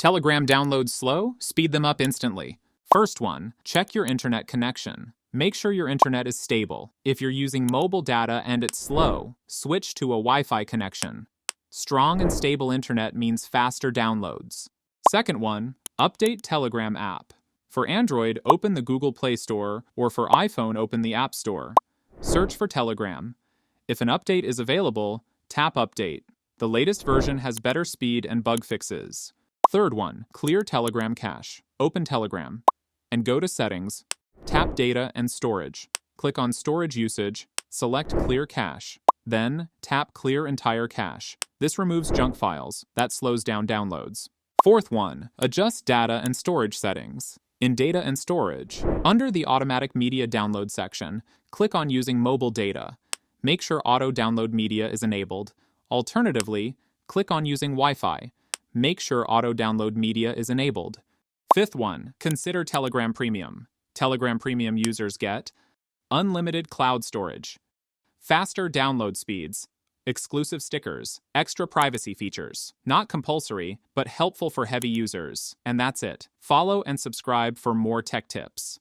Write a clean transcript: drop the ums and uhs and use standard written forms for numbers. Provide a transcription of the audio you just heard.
Telegram downloads slow? Speed them up instantly. First one, check your internet connection. Make sure your internet is stable. If you're using mobile data and it's slow, switch to a Wi-Fi connection. Strong and stable internet means faster downloads. Second one, update Telegram app. For Android, open the Google Play Store, or for iPhone, open the App Store. Search for Telegram. If an update is available, tap Update. The latest version has better speed and bug fixes. Third one, clear Telegram cache. Open Telegram and go to Settings. Tap Data and Storage. Click on Storage Usage, select Clear Cache. Then, tap Clear Entire Cache. This removes junk files. That slows down downloads. Fourth one, adjust data and storage settings. In Data and Storage, under the Automatic Media Download section, click on Using Mobile Data. Make sure Auto Download Media is enabled. Alternatively, click on Using Wi-Fi. Make sure Auto Download Media is enabled. Fifth one, consider Telegram Premium. Telegram Premium users get unlimited cloud storage, faster download speeds, exclusive stickers, extra privacy features. Not compulsory, but helpful for heavy users. And that's it. Follow and subscribe for more tech tips.